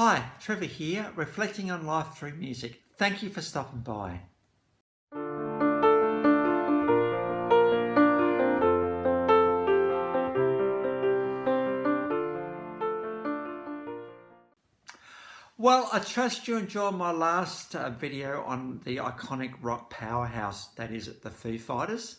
Hi, Trevor here, reflecting on life through music. Thank you for stopping by. Well, I trust you enjoyed my last video on the iconic rock powerhouse that is the Foo Fighters.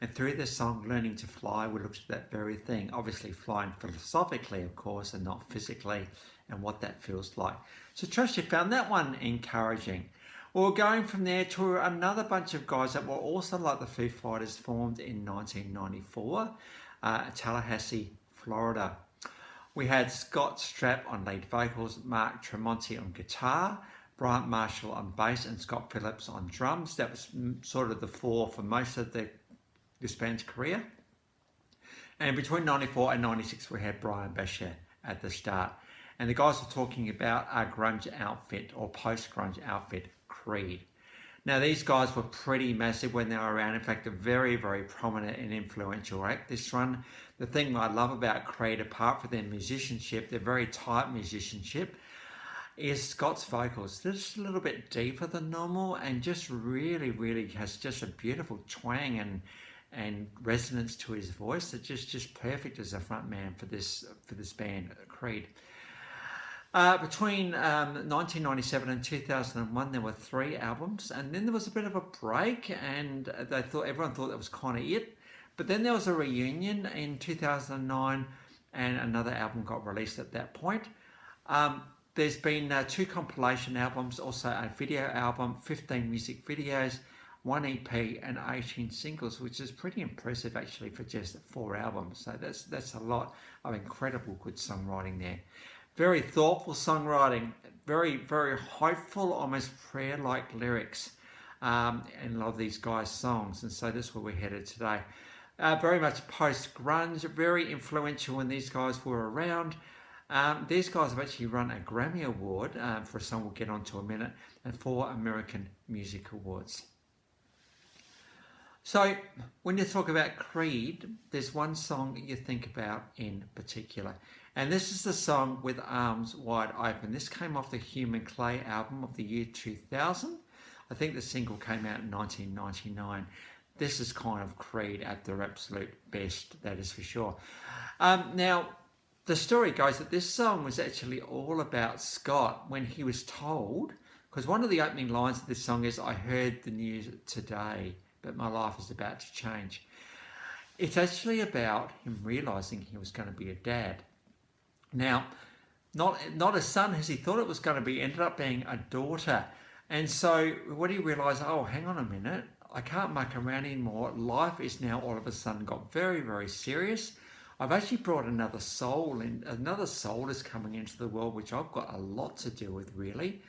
And through the song Learning to Fly, we looked at that very thing. Obviously flying philosophically, of course, and not physically, and what that feels like. So trust you found that one encouraging. Well, we're going from there to another bunch of guys that were also like the Foo Fighters, formed in 1994, Tallahassee, Florida. We had Scott Strapp on lead vocals, Mark Tremonti on guitar, Bryant Marshall on bass, and Scott Phillips on drums. That was sort of the four for most of this band's career. And between 94 and 96, we had Brian Basher at the start. And the guys were talking about our grunge outfit or post-grunge outfit, Creed. Now, these guys were pretty massive when they were around. In fact, a very, very prominent and influential act this run. The thing I love about Creed, apart from their musicianship, their very tight musicianship, is Scott's vocals. They're just a little bit deeper than normal and just really has just a beautiful twang and resonance to his voice. It's just perfect as a front man for this band, Creed. Between 1997 and 2001, there were 3 albums, and then there was a bit of a break, and everyone thought that was kind of it. But then there was a reunion in 2009, and another album got released at that point. There's been 2 compilation albums, also a video album, 15 music videos, 1 EP, and 18 singles, which is pretty impressive actually for just 4 albums. So that's a lot of incredible good songwriting there. Very thoughtful songwriting, very hopeful, almost prayer-like lyrics, and love these guys' songs. And so that's where we're headed today. Very much post-grunge, very influential when these guys were around. These guys have actually run a Grammy Award for a song we'll get onto in a minute, and 4 American Music Awards. So when you talk about Creed, there's one song you think about in particular. And this is the song With Arms Wide Open. This came off the Human Clay album of the year 2000. I think the single came out in 1999. This is kind of Creed at their absolute best, that is for sure. Now, the story goes that this song was actually all about Scott when he was told, because one of the opening lines of this song is, "I heard the news today, but my life is about to change." It's actually about him realising he was going to be a dad. Now, not a son as he thought it was going to be, ended up being a daughter. And so when he realised, oh, hang on a minute, I can't muck around anymore. Life is now all of a sudden got very serious. I've actually brought another soul in. Another soul is coming into the world, which I've got a lot to do with, really.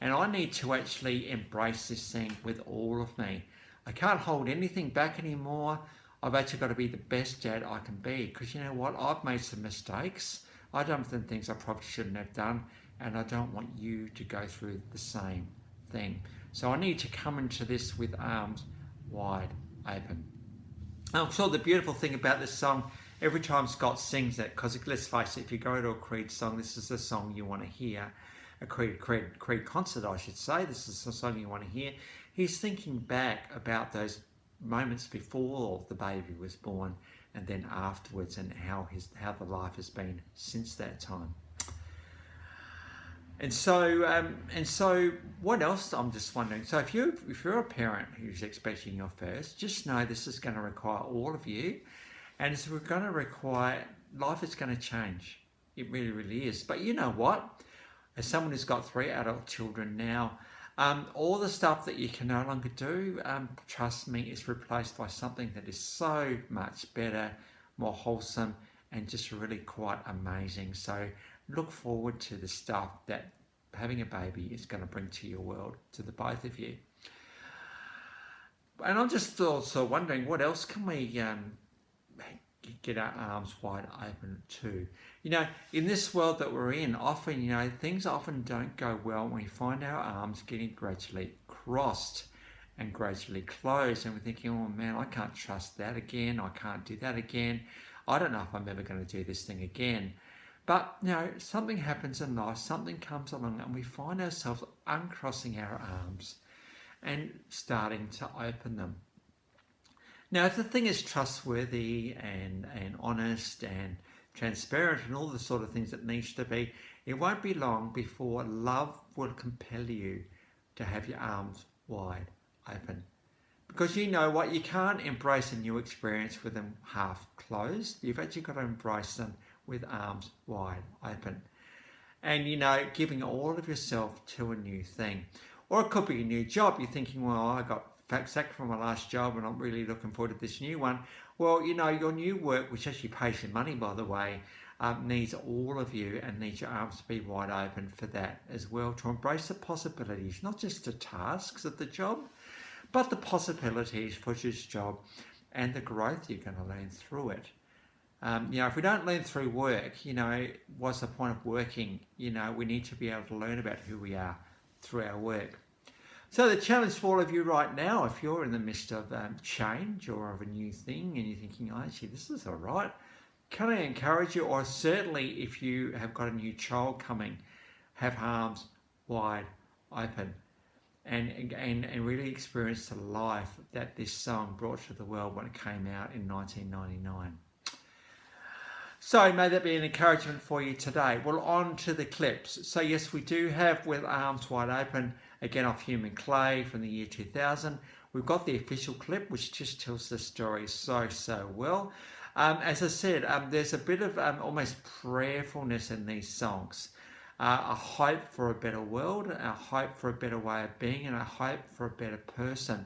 And I need to actually embrace this thing with all of me. I can't hold anything back anymore. I've actually got to be the best dad I can be, because you know what? I've made some mistakes. I've done some things I probably shouldn't have done, and I don't want you to go through the same thing. So I need to come into this with arms wide open. I'm sure the beautiful thing about this song, every time Scott sings it, because let's face it, if you go to a Creed song, this is the song you want to hear. A Creed concert, I should say. This is the song you want to hear. He's thinking back about those moments before the baby was born, and then afterwards, and how the life has been since that time. And so what else? I'm just wondering. So if you're a parent who's expecting your first, just know this is going to require all of you, and it's going to require, life is going to change. It really is. But you know what? As someone who's got 3 adult children now, all the stuff that you can no longer do, trust me, is replaced by something that is so much better, more wholesome, and just really quite amazing. So look forward to the stuff that having a baby is going to bring to your world, to the both of you. And I'm just also wondering, what else can we get our arms wide open to? You know, in this world that we're in, often, you know, things often don't go well when we find our arms getting gradually crossed and gradually closed, and we're thinking, oh man, I can't trust that again, I can't do that again, I don't know if I'm ever going to do this thing again. But, something happens in life, something comes along, and we find ourselves uncrossing our arms and starting to open them. Now, if the thing is trustworthy and honest and transparent and all the sort of things it needs to be, it won't be long before love will compel you to have your arms wide open. Because you know what, you can't embrace a new experience with them half closed. You've actually got to embrace them with arms wide open. And, giving all of yourself to a new thing. Or it could be a new job. You're thinking, well, I got sacked from my last job and I'm really looking forward to this new one. Well, your new work, which actually pays you money, by the way, needs all of you and needs your arms to be wide open for that as well, to embrace the possibilities, not just the tasks of the job, but the possibilities for this job and the growth you're going to learn through it. If we don't learn through work, what's the point of working? We need to be able to learn about who we are through our work. So the challenge for all of you right now, if you're in the midst of change or of a new thing and you're thinking, oh, actually, this is all right, can I encourage you, or certainly if you have got a new child coming, have arms wide open and really experience the life that this song brought to the world when it came out in 1999. So may that be an encouragement for you today. Well, on to the clips. So yes, we do have With Arms Wide Open, again off Human Clay from the year 2000. We've got the official clip, which just tells the story so well. As I said, there's a bit of almost prayerfulness in these songs. A hope for a better world, a hope for a better way of being, and a hope for a better person.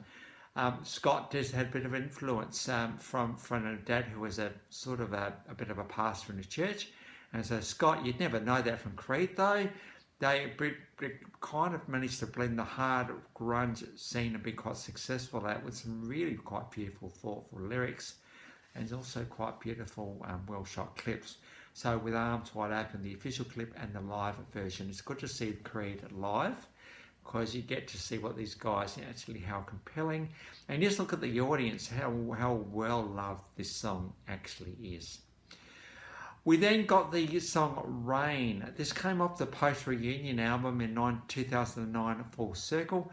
Scott does have a bit of influence from a dad who was a sort of a bit of a pastor in the church. And so Scott, you'd never know that from Creed though. They kind of managed to blend the hard grunge scene and be quite successful at with some really quite beautiful, thoughtful lyrics and also quite beautiful, well shot clips. So With Arms Wide Open, the official clip and the live version. It's good to see Creed live, because you get to see what these guys actually, how compelling, and just look at the audience, how well loved this song actually is. We then got the song Rain. This came off the post-reunion album in 2009, Full Circle.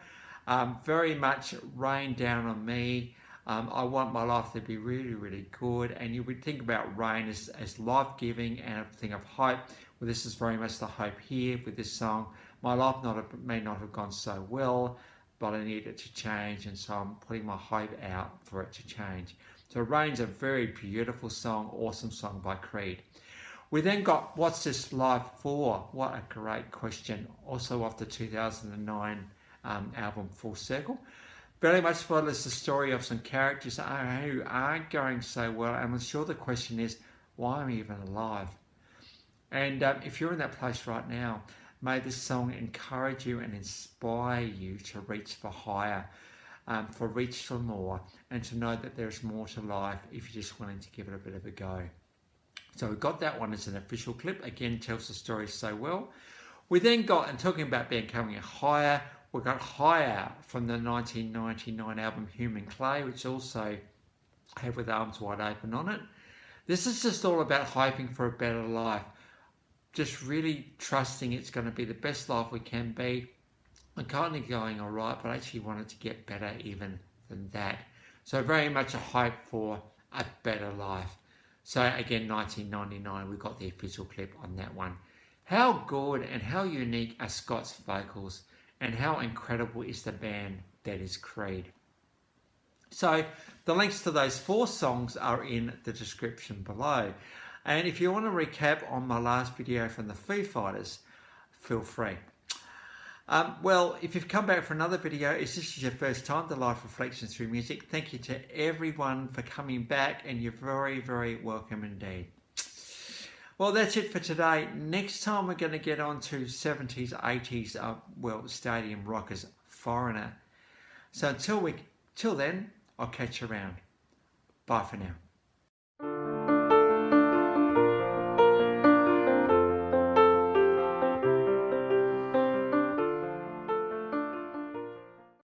Very much rain down on me. I want my life to be really, really good. And you would think about rain as life-giving and a thing of hope. Well, this is very much the hope here with this song. My life may not have gone so well, but I need it to change, and so I'm putting my hope out for it to change. So Rain's a very beautiful song, awesome song by Creed. We then got What's This Life For? What a great question. Also off the 2009 album Full Circle. Very much follows the story of some characters who aren't going so well, and I'm sure the question is, why am I even alive? And if you're in that place right now, may this song encourage you and inspire you to reach for higher, reach for more, and to know that there's more to life if you're just willing to give it a bit of a go. So we got that one as an official clip. Again, tells the story so well. We then got, and talking about becoming higher, we got Higher from the 1999 album Human Clay, which also had With Arms Wide Open on it. This is just all about hoping for a better life. Just really trusting it's going to be the best life we can be. I'm currently going all right, but I actually want it to get better even than that. So very much a hope for a better life. So again, 1999, we got the official clip on that one. How good and how unique are Scott's vocals, and how incredible is the band that is Creed. So the links to those 4 songs are in the description below. And if you want to recap on my last video from the Foo Fighters, feel free. Well, if you've come back for another video, if this is your first time to Life Reflections Through Music, thank you to everyone for coming back, and you're very, very welcome indeed. Well, that's it for today. Next time we're going to get on to 70s, 80s, stadium rockers, Foreigner. So until then, I'll catch you around. Bye for now.